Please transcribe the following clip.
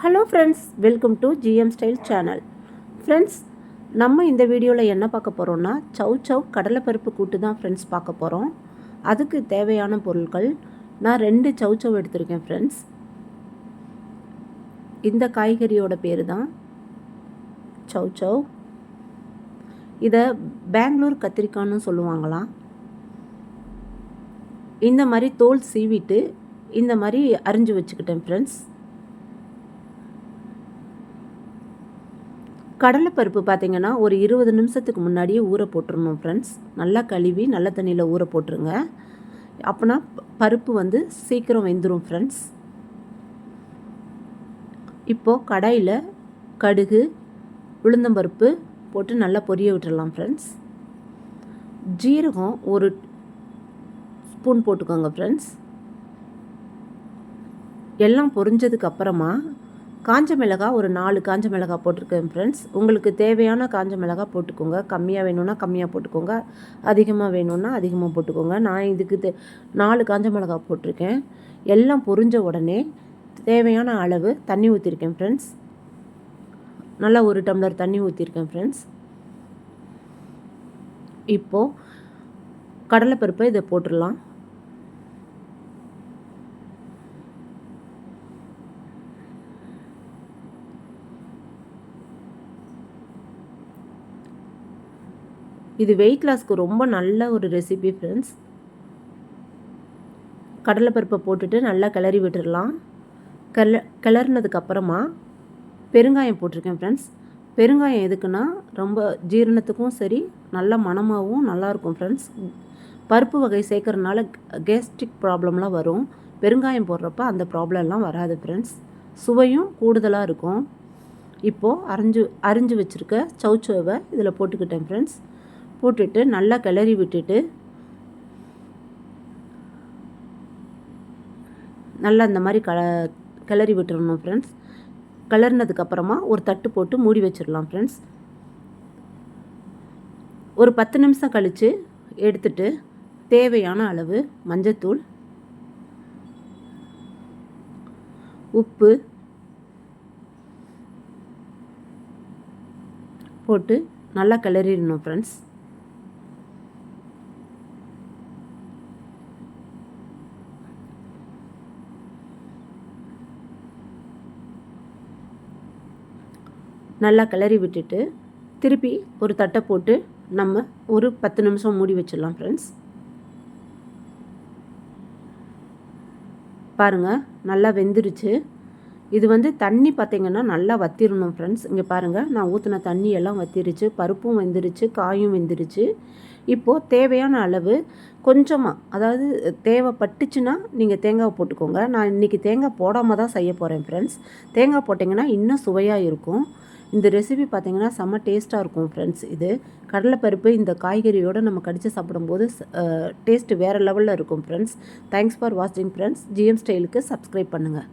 Hello friends, welcome to GM style channel. Friends, நம்ம இந்த வீடியோவில் என்ன பார்க்க போகிறோன்னா சவ் கடலைப்பருப்பு கூட்டு தான் ஃப்ரெண்ட்ஸ் பார்க்க போகிறோம். அதுக்கு தேவையான பொருட்கள் நான் 2 சவ் எடுத்திருக்கேன் ஃப்ரெண்ட்ஸ். இந்த காய்கறியோட பேர் தான் சவ். இதை பெங்களூர் கத்திரிக்காய்னு சொல்லுவாங்களாம். இந்த மாதிரி தோல் சீவிட்டு இந்த மாதிரி அரிஞ்சு வச்சுக்கிட்டேன் ஃப்ரெண்ட்ஸ். கடலைப்பருப்பு பார்த்திங்கன்னா ஒரு 20 நிமிஷத்துக்கு முன்னாடியே ஊற போட்டுருணும் ஃப்ரெண்ட்ஸ். நல்லா கழுவி நல்ல தண்ணியில் ஊற போட்டுருங்க. அப்போனா பருப்பு வந்து சீக்கிரம் வெந்துடும் ஃப்ரெண்ட்ஸ். இப்போது கடாயில் கடுகு உளுந்தம்பருப்பு போட்டு நல்லா பொரிய விட்டுடலாம் ஃப்ரெண்ட்ஸ். ஜீரகம் ஒரு ஸ்பூன் போட்டுக்கோங்க ஃப்ரெண்ட்ஸ். எல்லாம் பொரிஞ்சதுக்கு அப்புறமா காஞ்ச மிளகாய் ஒரு 4 காஞ்ச மிளகாய் போட்டிருக்கேன் ஃப்ரெண்ட்ஸ். உங்களுக்கு தேவையான காஞ்ச மிளகாய் போட்டுக்கோங்க. கம்மியாக வேணும்னா கம்மியாக போட்டுக்கோங்க, அதிகமாக வேணும்னா அதிகமாக போட்டுக்கோங்க. நான் இதுக்கு 4 காஞ்ச மிளகாய் போட்டிருக்கேன். எல்லாம் பொரிஞ்ச உடனே தேவையான அளவு தண்ணி ஊற்றிருக்கேன் ஃப்ரெண்ட்ஸ். நல்லா 1 டம்ளர் தண்ணி ஊற்றிருக்கேன் ஃப்ரெண்ட்ஸ். இப்போது கடலைப்பருப்பை இதை போட்டுடலாம். இது வெயிட் லாஸ்க்கு ரொம்ப நல்ல ஒரு ரெசிபி ஃப்ரெண்ட்ஸ். கடலைப்பருப்பை போட்டுட்டு நல்லா கிளறி விட்டுடலாம். கிளறினதுக்கப்புறமா பெருங்காயம் போட்டிருக்கேன் ஃப்ரெண்ட்ஸ். பெருங்காயம் எதுக்குன்னா ரொம்ப ஜீரணத்துக்கும் சரி நல்ல மணமாகவும் நல்லாயிருக்கும் ஃப்ரெண்ட்ஸ். பருப்பு வகை சேர்க்குறதுனால கேஸ்ட்ரிக் ப்ராப்ளம்லாம் வரும். பெருங்காயம் போடுறப்ப அந்த ப்ராப்ளம்லாம் வராது ஃப்ரெண்ட்ஸ். சுவையும் கூடுதலாக இருக்கும். இப்போது அரிஞ்சு வச்சுருக்க சவ்வை இதில் போட்டுக்கிட்டேன் ஃப்ரெண்ட்ஸ். போட்டுட்டு நல்லா கிளறி விட்டுட்டு நல்லா இந்த மாதிரி கிளறி விட்டுறணும் ஃப்ரெண்ட்ஸ். கிளறினதுக்கப்புறமா ஒரு தட்டு போட்டு மூடி வச்சிடலாம் ஃப்ரெண்ட்ஸ். ஒரு 10 நிமிஷம் கழித்து எடுத்துட்டு தேவையான அளவு மஞ்சத்தூள், உப்பு போட்டு நல்லா கிளறிடணும் ஃப்ரெண்ட்ஸ். நல்லா கிளறி விட்டுட்டு திருப்பி ஒரு தட்டை போட்டு நம்ம ஒரு 10 நிமிஷம் மூடி வச்சிடலாம் ஃப்ரெண்ட்ஸ். பாருங்கள், நல்லா வெந்துருச்சு. இது வந்து தண்ணி பார்த்திங்கன்னா நல்லா வற்றிடணும் ஃப்ரெண்ட்ஸ். இங்கே பாருங்கள், நான் ஊற்றின தண்ணி எல்லாம் வற்றிருச்சு. பருப்பும் வெந்துருச்சு, காயும் வெந்துருச்சு. இப்போது தேவையான அளவு கொஞ்சமாக, அதாவது தேவைப்பட்டுச்சுன்னா நீங்கள் தேங்காய் போட்டுக்கோங்க. நான் இன்றைக்கி தேங்காய் போடாமல் தான் செய்ய போகிறேன் ஃப்ரெண்ட்ஸ். தேங்காய் போட்டிங்கன்னா இன்னும் சுவையாக இருக்கும். இந்த ரெசிபி பார்த்திங்கன்னா செம்ம டேஸ்ட்டாக இருக்கும் ஃப்ரெண்ட்ஸ். இது கடலைப்பருப்பு இந்த காய்கறியோடு நம்ம கடித்து சாப்பிடும்போது டேஸ்ட்டு வேறு லெவலில் இருக்கும் ஃப்ரெண்ட்ஸ். தேங்க்ஸ் ஃபார் வாட்சிங் ஃப்ரெண்ட்ஸ். ஜிஎம் ஸ்டைலுக்கு சப்ஸ்கிரைப் பண்ணுங்கள்.